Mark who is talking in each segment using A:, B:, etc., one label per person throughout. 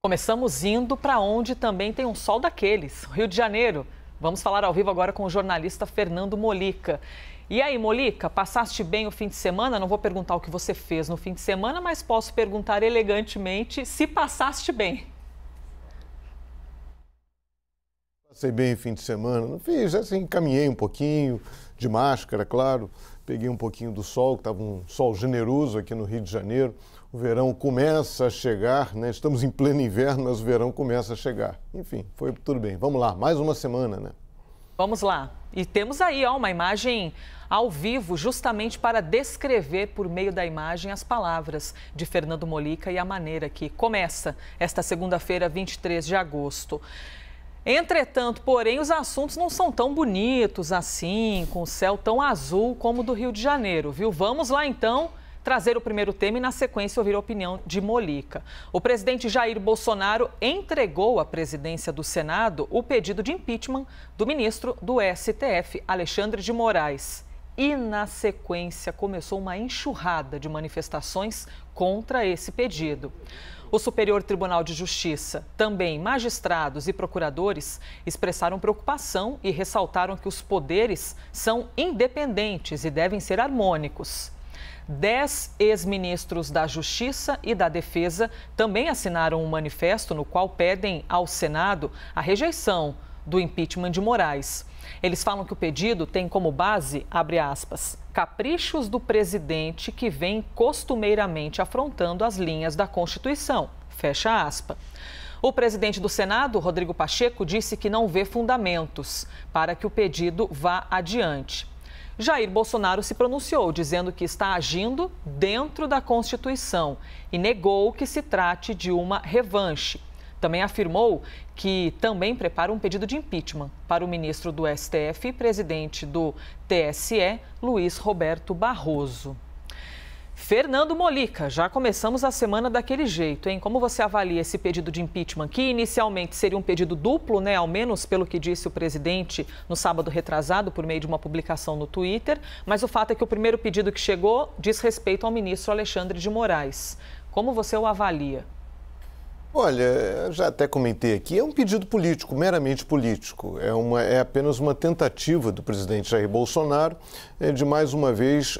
A: Começamos indo para onde também tem um sol daqueles, Rio de Janeiro. Vamos falar ao vivo agora com o jornalista Fernando Molica. E aí, Molica, passaste bem o fim de semana? Não vou perguntar o que você fez no fim de semana, mas posso perguntar elegantemente se passaste bem.
B: Passei bem o fim de semana, não fiz, assim, caminhei um pouquinho, de máscara, claro, peguei um pouquinho do sol, que estava um sol generoso aqui no Rio de Janeiro. O verão começa a chegar, né? Estamos em pleno inverno, mas o verão começa a chegar. Enfim, foi tudo bem. Vamos lá, mais uma semana, né?
A: Vamos lá. E temos aí uma imagem ao vivo, justamente para descrever por meio da imagem as palavras de Fernando Molica e a maneira que começa esta segunda-feira, 23 de agosto. Entretanto, porém, os assuntos não são tão bonitos assim, com o céu tão azul como o do Rio de Janeiro, viu? Vamos lá, então, trazer o primeiro tema e, na sequência, ouvir a opinião de Molica. O presidente Jair Bolsonaro entregou à presidência do Senado o pedido de impeachment do ministro do STF, Alexandre de Moraes. E, na sequência, começou uma enxurrada de manifestações contra esse pedido. O Superior Tribunal de Justiça, também magistrados e procuradores, expressaram preocupação e ressaltaram que os poderes são independentes e devem ser harmônicos. 10 ex-ministros da Justiça e da Defesa também assinaram um manifesto no qual pedem ao Senado a rejeição do impeachment de Moraes. Eles falam que o pedido tem como base, abre aspas, caprichos do presidente que vem costumeiramente afrontando as linhas da Constituição, fecha aspas. O presidente do Senado, Rodrigo Pacheco, disse que não vê fundamentos para que o pedido vá adiante. Jair Bolsonaro se pronunciou, dizendo que está agindo dentro da Constituição e negou que se trate de uma revanche. Também afirmou que também prepara um pedido de impeachment para o ministro do STF e presidente do TSE, Luiz Roberto Barroso. Fernando Molica, já começamos a semana daquele jeito, hein? Como você avalia esse pedido de impeachment, que inicialmente seria um pedido duplo, né? Ao menos pelo que disse o presidente no sábado retrasado, por meio de uma publicação no Twitter, mas o fato é que o primeiro pedido que chegou diz respeito ao ministro Alexandre de Moraes. Como você o avalia?
B: Olha, já até comentei aqui, é um pedido político, meramente político. É apenas uma tentativa do presidente Jair Bolsonaro de, mais uma vez,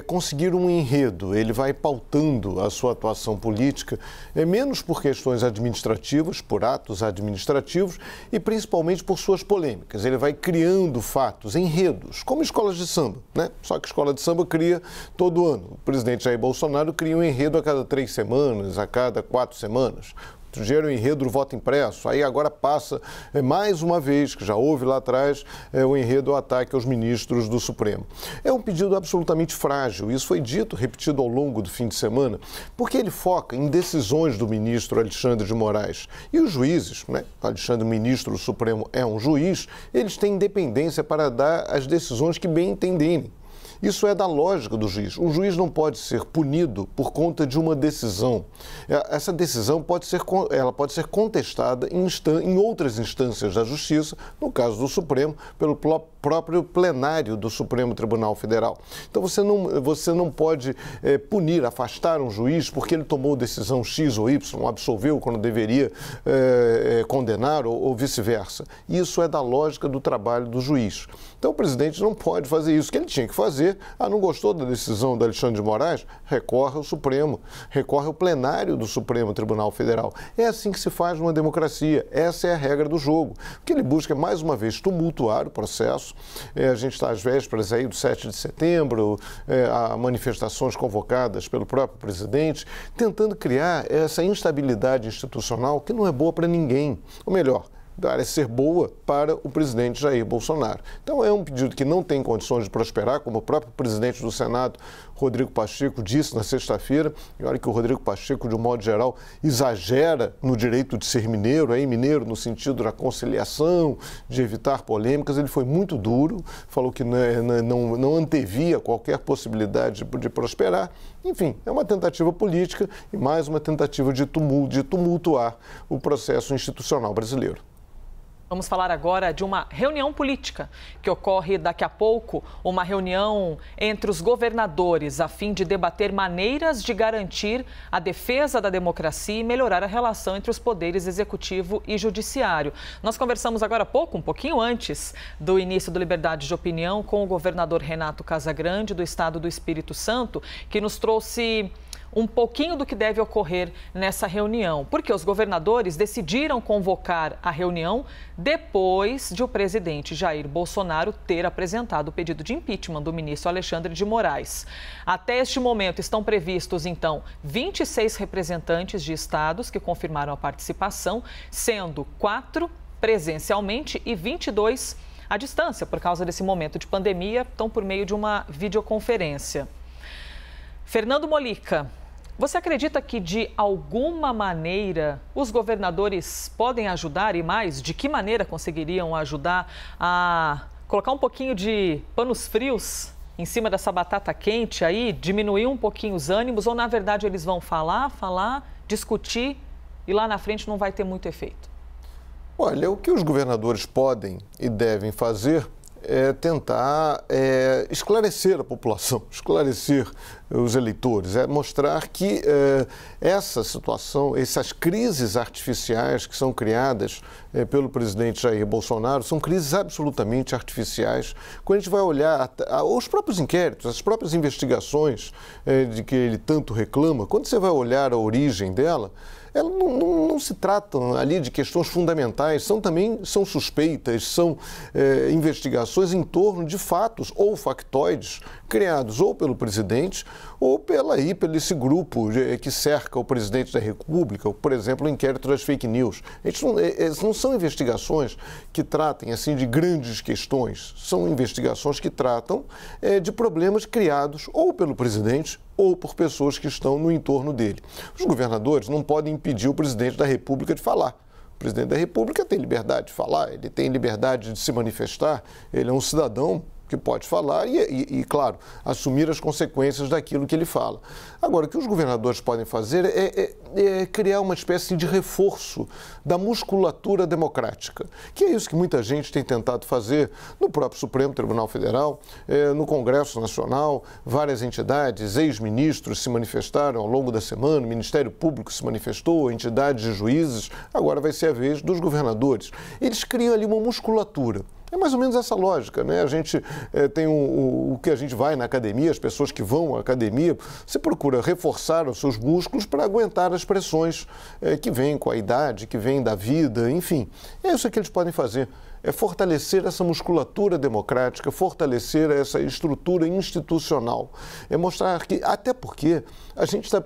B: conseguir um enredo. Ele vai pautando a sua atuação política, menos por questões administrativas, por atos administrativos, e principalmente por suas polêmicas. Ele vai criando fatos, enredos, como escolas de samba, né? Só que escola de samba cria todo ano. O presidente Jair Bolsonaro cria um enredo a cada 3 semanas, a cada 4 semanas. Outro dia era o enredo do voto impresso, aí agora passa mais uma vez, que já houve lá atrás, o enredo, o ataque aos ministros do Supremo. É um pedido absolutamente frágil, isso foi dito, repetido ao longo do fim de semana, porque ele foca em decisões do ministro Alexandre de Moraes. E os juízes, né? Alexandre, ministro do Supremo, é um juiz, eles têm independência para dar as decisões que bem entenderem. Isso é da lógica do juiz. O juiz não pode ser punido por conta de uma decisão. Essa decisão pode ser contestada em outras instâncias da Justiça, no caso do Supremo, pelo próprio plenário do Supremo Tribunal Federal. Então você não pode punir, afastar um juiz porque ele tomou decisão X ou Y, absolveu quando deveria condenar ou vice-versa. Isso é da lógica do trabalho do juiz. Então o presidente não pode fazer isso. O que ele tinha que fazer, não gostou da decisão do Alexandre de Moraes, recorre ao Supremo, recorre ao plenário do Supremo Tribunal Federal. É assim que se faz numa democracia, essa é a regra do jogo. O que ele busca é, mais uma vez, tumultuar o processo. A gente está às vésperas aí do 7 de setembro, há manifestações convocadas pelo próprio presidente, tentando criar essa instabilidade institucional que não é boa para ninguém. Ou melhor, parece ser boa para o presidente Jair Bolsonaro. Então é um pedido que não tem condições de prosperar, como o próprio presidente do Senado, Rodrigo Pacheco, disse na sexta-feira. E olha que o Rodrigo Pacheco, de um modo geral, exagera no direito de ser mineiro, mineiro no sentido da conciliação, de evitar polêmicas. Ele foi muito duro, falou que não antevia qualquer possibilidade de prosperar. Enfim, é uma tentativa política e mais uma tentativa de tumultuar o processo institucional brasileiro.
A: Vamos falar agora de uma reunião política que ocorre daqui a pouco, uma reunião entre os governadores a fim de debater maneiras de garantir a defesa da democracia e melhorar a relação entre os poderes executivo e judiciário. Nós conversamos agora há pouco, um pouquinho antes do início do Liberdade de Opinião, com o governador Renato Casagrande, do estado do Espírito Santo, que nos trouxe um pouquinho do que deve ocorrer nessa reunião, porque os governadores decidiram convocar a reunião depois de o presidente Jair Bolsonaro ter apresentado o pedido de impeachment do ministro Alexandre de Moraes. Até este momento estão previstos, então, 26 representantes de estados que confirmaram a participação, sendo 4 presencialmente e 22 à distância, por causa desse momento de pandemia, estão por meio de uma videoconferência. Fernando Mollica, você acredita que, de alguma maneira, os governadores podem ajudar e mais? De que maneira conseguiriam ajudar a colocar um pouquinho de panos frios em cima dessa batata quente aí, diminuir um pouquinho os ânimos? Ou, na verdade, eles vão falar, discutir e lá na frente não vai ter muito efeito?
B: Olha, o que os governadores podem e devem fazer é tentar esclarecer a população, esclarecer os eleitores, mostrar que essa situação, essas crises artificiais que são criadas pelo presidente Jair Bolsonaro, são crises absolutamente artificiais. Quando a gente vai olhar os próprios inquéritos, as próprias investigações de que ele tanto reclama, quando você vai olhar a origem dela, elas não se tratam ali de questões fundamentais, são suspeitas, são investigações em torno de fatos ou factoides criados ou pelo presidente ou pelo esse grupo que cerca o presidente da República, por exemplo, o inquérito das fake news. Não são investigações que tratem assim de grandes questões, são investigações que tratam de problemas criados ou pelo presidente ou por pessoas que estão no entorno dele. Os governadores não podem impedir o presidente da República de falar. O presidente da República tem liberdade de falar, ele tem liberdade de se manifestar, ele é um cidadão que pode falar e, claro, assumir as consequências daquilo que ele fala. Agora, o que os governadores podem fazer é criar uma espécie de reforço da musculatura democrática, que é isso que muita gente tem tentado fazer no próprio Supremo Tribunal Federal, no Congresso Nacional, várias entidades, ex-ministros se manifestaram ao longo da semana, o Ministério Público se manifestou, entidades de juízes, agora vai ser a vez dos governadores. Eles criam ali uma musculatura. É mais ou menos essa lógica, né? A gente tem o que a gente vai na academia, as pessoas que vão à academia, você procura reforçar os seus músculos para aguentar as pressões que vêm com a idade, que vêm da vida, enfim. É isso que eles podem fazer, é fortalecer essa musculatura democrática, fortalecer essa estrutura institucional, é mostrar que, até porque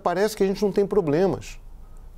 B: parece que a gente não tem problemas.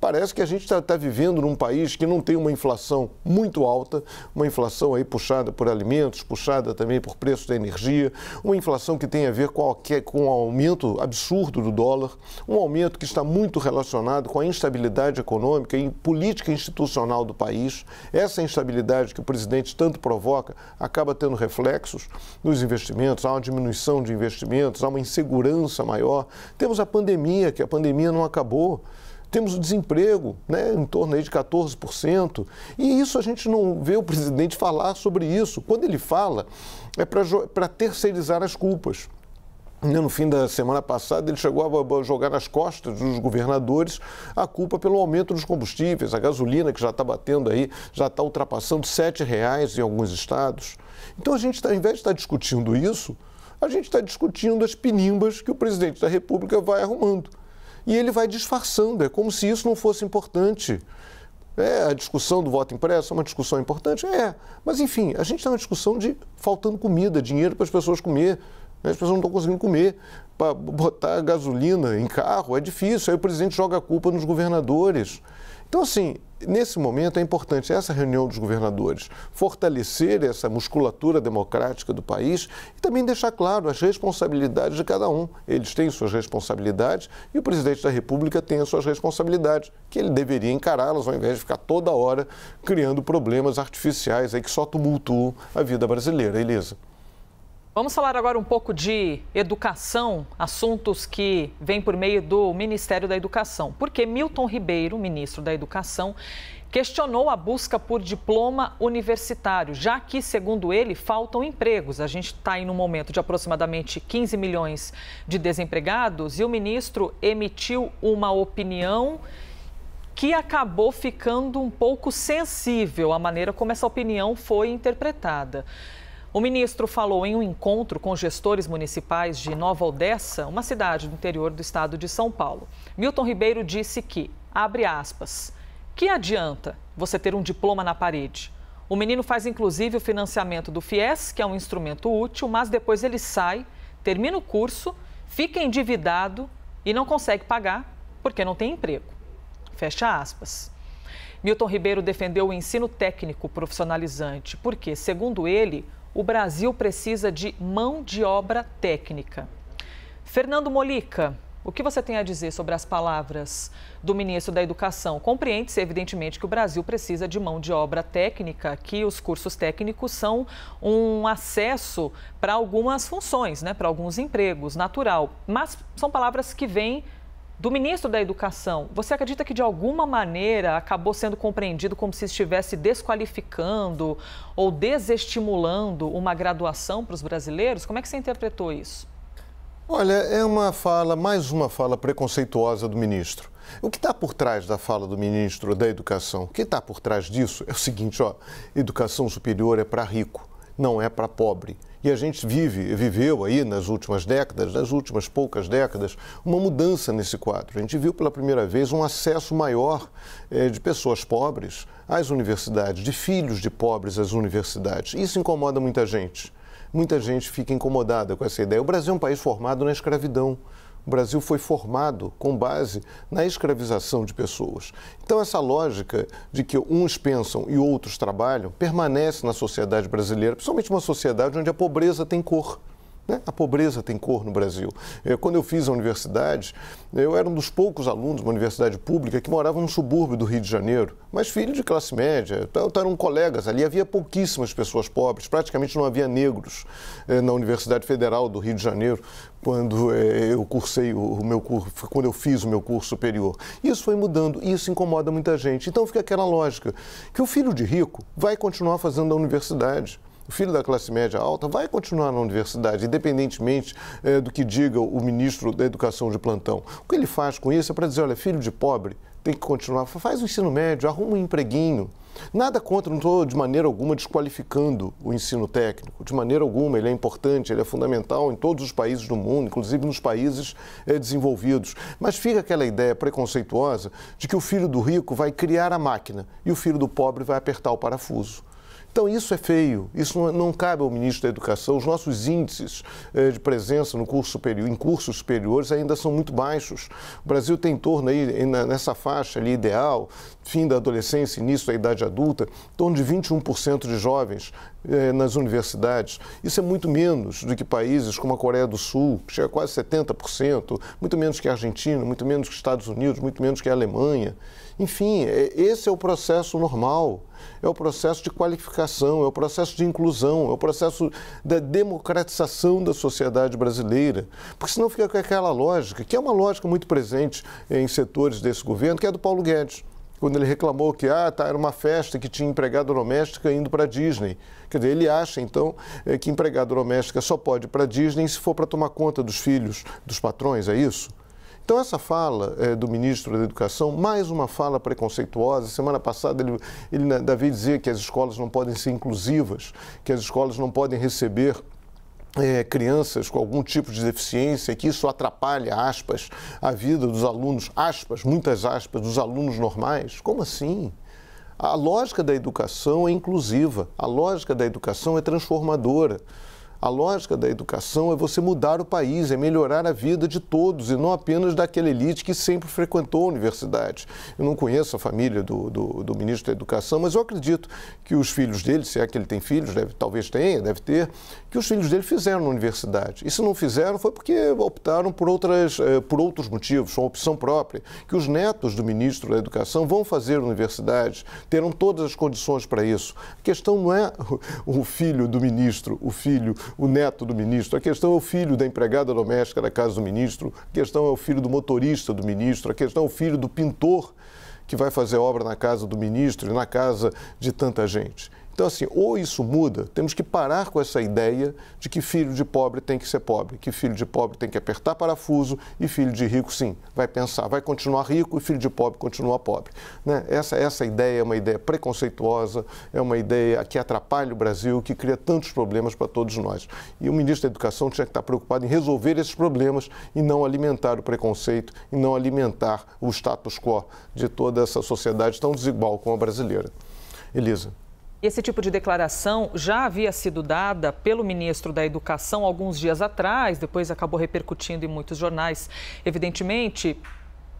B: Parece que a gente está vivendo num país que não tem uma inflação muito alta, uma inflação aí puxada por alimentos, puxada também por preço da energia, uma inflação que tem a ver com um aumento absurdo do dólar, um aumento que está muito relacionado com a instabilidade econômica e política institucional do país. Essa instabilidade que o presidente tanto provoca acaba tendo reflexos nos investimentos, há uma diminuição de investimentos, há uma insegurança maior. Temos a pandemia, que a pandemia não acabou. Temos o desemprego, né, em torno aí de 14%, e isso a gente não vê o presidente falar sobre isso. Quando ele fala, é para terceirizar as culpas. No fim da semana passada, ele chegou a jogar nas costas dos governadores a culpa pelo aumento dos combustíveis, a gasolina que já está batendo aí, já está ultrapassando R$ 7,00 em alguns estados. Então, a gente, ao invés de estar discutindo isso, a gente está discutindo as pinimbas que o presidente da República vai arrumando. E ele vai disfarçando, é como se isso não fosse importante. A discussão do voto impresso é uma discussão importante? Mas enfim, a gente está numa discussão de faltando comida, dinheiro para as pessoas comer. As pessoas não estão conseguindo comer. Para botar gasolina em carro é difícil, aí o presidente joga a culpa nos governadores. Então, assim, nesse momento é importante essa reunião dos governadores fortalecer essa musculatura democrática do país e também deixar claro as responsabilidades de cada um. Eles têm suas responsabilidades e o presidente da República tem as suas responsabilidades, que ele deveria encará-las ao invés de ficar toda hora criando problemas artificiais aí que só tumultuam a vida brasileira. Elisa.
A: Vamos falar agora um pouco de educação, assuntos que vêm por meio do Ministério da Educação, porque Milton Ribeiro, ministro da Educação, questionou a busca por diploma universitário, já que, segundo ele, faltam empregos. A gente está aí num momento de aproximadamente 15 milhões de desempregados e o ministro emitiu uma opinião que acabou ficando um pouco sensível à maneira como essa opinião foi interpretada. O ministro falou em um encontro com gestores municipais de Nova Odessa, uma cidade do interior do estado de São Paulo. Milton Ribeiro disse que, abre aspas, que adianta você ter um diploma na parede? O menino faz inclusive o financiamento do FIES, que é um instrumento útil, mas depois ele sai, termina o curso, fica endividado e não consegue pagar porque não tem emprego. Fecha aspas. Milton Ribeiro defendeu o ensino técnico profissionalizante porque, segundo ele, o Brasil precisa de mão de obra técnica. Fernando Molica, o que você tem a dizer sobre as palavras do ministro da Educação? Compreende-se, evidentemente, que o Brasil precisa de mão de obra técnica, que os cursos técnicos são um acesso para algumas funções, né, para alguns empregos, natural. Mas são palavras que vêm do ministro da Educação. Você acredita que, de alguma maneira, acabou sendo compreendido como se estivesse desqualificando ou desestimulando uma graduação para os brasileiros? Como é que você interpretou isso?
B: Olha, é mais uma fala preconceituosa do ministro. O que está por trás da fala do ministro da Educação? O que está por trás disso é o seguinte, educação superior é para rico, não é para pobre. E a gente viveu aí nas últimas poucas décadas, uma mudança nesse quadro. A gente viu pela primeira vez um acesso maior de pessoas pobres às universidades, de filhos de pobres às universidades. Isso incomoda muita gente. Muita gente fica incomodada com essa ideia. O Brasil é um país formado na escravidão. O Brasil foi formado com base na escravização de pessoas. Então, essa lógica de que uns pensam e outros trabalham permanece na sociedade brasileira, principalmente uma sociedade onde a pobreza tem cor. A pobreza tem cor no Brasil. Quando eu fiz a universidade, eu era um dos poucos alunos de uma universidade pública que morava num subúrbio do Rio de Janeiro, mas filho de classe média, então eram colegas ali, havia pouquíssimas pessoas pobres, praticamente não havia negros na Universidade Federal do Rio de Janeiro, quando eu cursei o meu curso, quando eu fiz o meu curso superior. Isso foi mudando e isso incomoda muita gente. Então fica aquela lógica que o filho de rico vai continuar fazendo a universidade. O filho da classe média alta vai continuar na universidade, independentemente do que diga o ministro da Educação de plantão. O que ele faz com isso é para dizer, olha, filho de pobre tem que continuar, faz o ensino médio, arruma um empreguinho. Nada contra, não estou de maneira alguma desqualificando o ensino técnico, de maneira alguma, ele é importante, ele é fundamental em todos os países do mundo, inclusive nos países desenvolvidos. Mas fica aquela ideia preconceituosa de que o filho do rico vai criar a máquina e o filho do pobre vai apertar o parafuso. Então, isso é feio, isso não cabe ao ministro da Educação. Os nossos índices de presença no curso superior, em cursos superiores ainda são muito baixos. O Brasil tem em torno, aí, nessa faixa ali ideal, fim da adolescência, início da idade adulta, em torno de 21% de jovens nas universidades. Isso é muito menos do que países como a Coreia do Sul, que chega a quase 70%, muito menos que a Argentina, muito menos que os Estados Unidos, muito menos que a Alemanha. Enfim, esse é o processo normal, é o processo de qualificação, é o processo de inclusão, é o processo da democratização da sociedade brasileira. Porque senão fica com aquela lógica, que é uma lógica muito presente em setores desse governo, que é do Paulo Guedes, quando ele reclamou que era uma festa que tinha empregada doméstica indo para a Disney. Quer dizer, ele acha, então, que empregada doméstica só pode ir para a Disney se for para tomar conta dos filhos dos patrões, é isso? Então, essa fala do ministro da Educação, mais uma fala preconceituosa. Semana passada, Davi dizia que as escolas não podem ser inclusivas, que as escolas não podem receber crianças com algum tipo de deficiência, que isso atrapalha, aspas, a vida dos alunos, aspas, muitas aspas, dos alunos normais. Como assim? A lógica da educação é inclusiva, a lógica da educação é transformadora. A lógica da educação é você mudar o país, é melhorar a vida de todos e não apenas daquela elite que sempre frequentou a universidade. Eu não conheço a família do ministro da Educação, mas eu acredito que os filhos dele, se é que ele tem filhos, talvez tenha, deve ter, que os filhos dele fizeram na universidade. E se não fizeram foi porque optaram por outros motivos, uma opção própria. Que os netos do ministro da Educação vão fazer universidade, terão todas as condições para isso. A questão não é o filho do ministro, o neto do ministro, a questão é o filho da empregada doméstica da casa do ministro, a questão é o filho do motorista do ministro, a questão é o filho do pintor que vai fazer obra na casa do ministro e na casa de tanta gente. Então, assim, ou isso muda, temos que parar com essa ideia de que filho de pobre tem que ser pobre, que filho de pobre tem que apertar parafuso e filho de rico, sim, vai pensar, vai continuar rico e filho de pobre continua pobre. Né? Essa ideia é uma ideia preconceituosa, é uma ideia que atrapalha o Brasil, que cria tantos problemas para todos nós. E o ministro da Educação tinha que estar preocupado em resolver esses problemas e não alimentar o preconceito e não alimentar o status quo de toda essa sociedade tão desigual como a brasileira. Elisa.
A: Esse tipo de declaração já havia sido dada pelo ministro da Educação alguns dias atrás, depois acabou repercutindo em muitos jornais, evidentemente,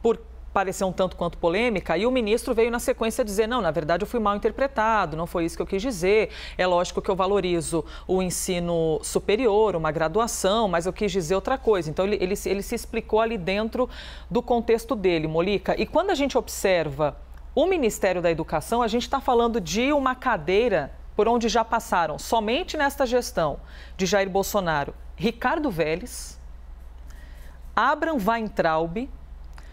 A: por parecer um tanto quanto polêmica, e o ministro veio na sequência dizer, não, na verdade eu fui mal interpretado, não foi isso que eu quis dizer, é lógico que eu valorizo o ensino superior, uma graduação, mas eu quis dizer outra coisa. Então ele se explicou ali dentro do contexto dele, Molica, e quando a gente observa o Ministério da Educação, a gente está falando de uma cadeira por onde já passaram, somente nesta gestão de Jair Bolsonaro, Ricardo Vélez, Abraham Weintraub,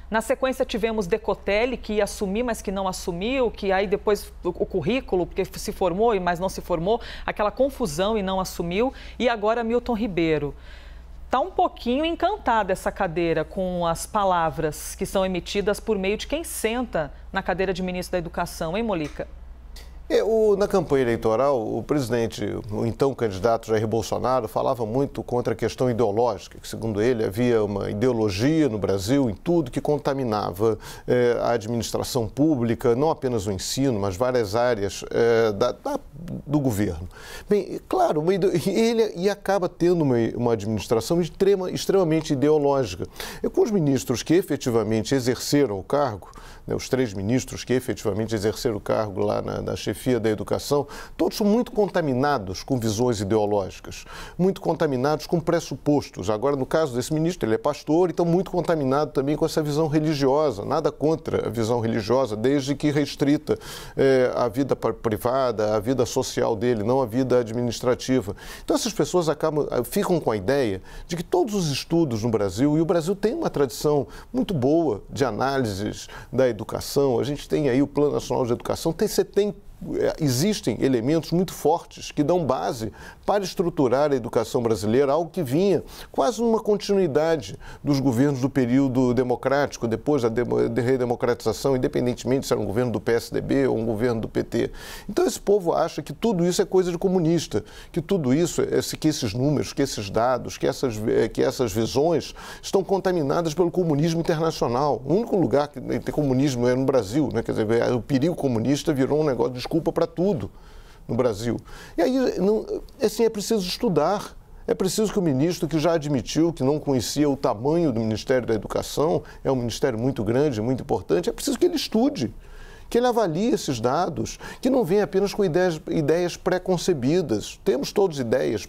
A: na sequência tivemos Decotelli, que ia assumir, mas que não assumiu, que aí depois o currículo, porque se formou, mas não se formou, aquela confusão e não assumiu, e agora Milton Ribeiro. Está um pouquinho encantada essa cadeira com as palavras que são emitidas por meio de quem senta na cadeira de ministro da Educação, hein, Molica?
B: Na campanha eleitoral, o presidente, o então candidato Jair Bolsonaro, falava muito contra a questão ideológica, que, segundo ele, havia uma ideologia no Brasil em tudo que contaminava a administração pública, não apenas o ensino, mas várias áreas do governo. Bem, claro, ele acaba tendo uma administração extremamente ideológica. E com os ministros que efetivamente exerceram o cargo, né, os 3 ministros que efetivamente exerceram o cargo lá na chefia da educação, todos são muito contaminados com visões ideológicas, muito contaminados com pressupostos. Agora, no caso desse ministro, ele é pastor, então muito contaminado também com essa visão religiosa. Nada contra a visão religiosa, desde que restrita a vida privada, a vida social dele, não a vida administrativa. Então, essas pessoas ficam com a ideia de que todos os estudos no Brasil, e o Brasil tem uma tradição muito boa de análises da educação, a gente tem aí o Plano Nacional de Educação, existem elementos muito fortes que dão base para estruturar a educação brasileira, algo que vinha quase numa continuidade dos governos do período democrático, depois da redemocratização, independentemente se era um governo do PSDB ou um governo do PT. Então esse povo acha que tudo isso é coisa de comunista, que tudo isso, que esses números, que esses dados, que essas visões estão contaminadas pelo comunismo internacional. O único lugar que tem comunismo é no Brasil, né? Quer dizer, o perigo comunista virou um negócio de desculpa para tudo no Brasil. E aí, é preciso estudar. É preciso que o ministro, que já admitiu que não conhecia o tamanho do Ministério da Educação, é um ministério muito grande, muito importante, é preciso que ele estude, que ele avalie esses dados, que não venha apenas com ideias preconcebidas. Temos todos ideias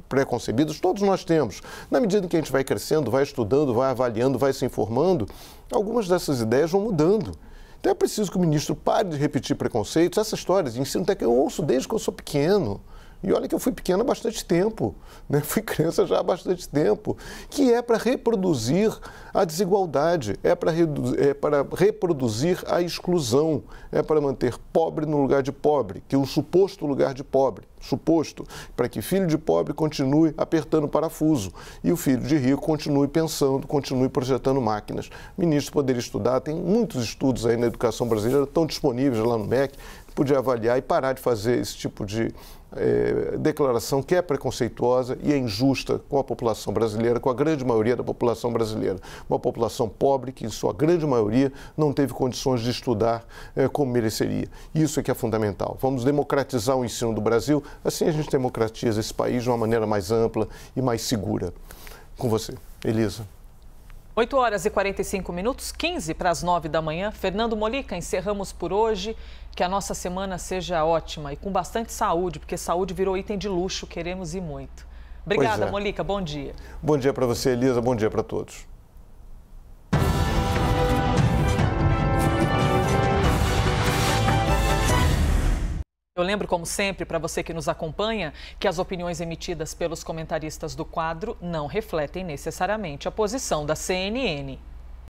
B: preconcebidas, todos nós temos. Na medida em que a gente vai crescendo, vai estudando, vai avaliando, vai se informando, algumas dessas ideias vão mudando. Então é preciso que o ministro pare de repetir preconceitos. Essa história de ensino técnico eu ouço desde que eu sou pequeno. E olha que eu fui pequeno há bastante tempo, né? Fui criança já há bastante tempo, que é para reproduzir a desigualdade, é para reproduzir a exclusão, é para manter pobre no lugar de pobre, que é um suposto lugar de pobre, suposto, para que filho de pobre continue apertando parafuso e o filho de rico continue pensando, continue projetando máquinas. O ministro poderia estudar, tem muitos estudos aí na educação brasileira, estão disponíveis lá no MEC, podia avaliar e parar de fazer esse tipo de declaração que é preconceituosa e é injusta com a população brasileira, com a grande maioria da população brasileira. Uma população pobre que, em sua grande maioria, não teve condições de estudar como mereceria. Isso é que é fundamental. Vamos democratizar o ensino do Brasil, assim a gente democratiza esse país de uma maneira mais ampla e mais segura. Com você, Elisa.
A: 8 horas e 45 minutos, 15 para as 9 da manhã. Fernando Molica, encerramos por hoje. Que a nossa semana seja ótima e com bastante saúde, porque saúde virou item de luxo, queremos ir muito. Obrigada, Molica, bom dia.
B: Bom dia para você, Elisa, bom dia para todos.
A: Eu lembro, como sempre, para você que nos acompanha, que as opiniões emitidas pelos comentaristas do quadro não refletem necessariamente a posição da CNN.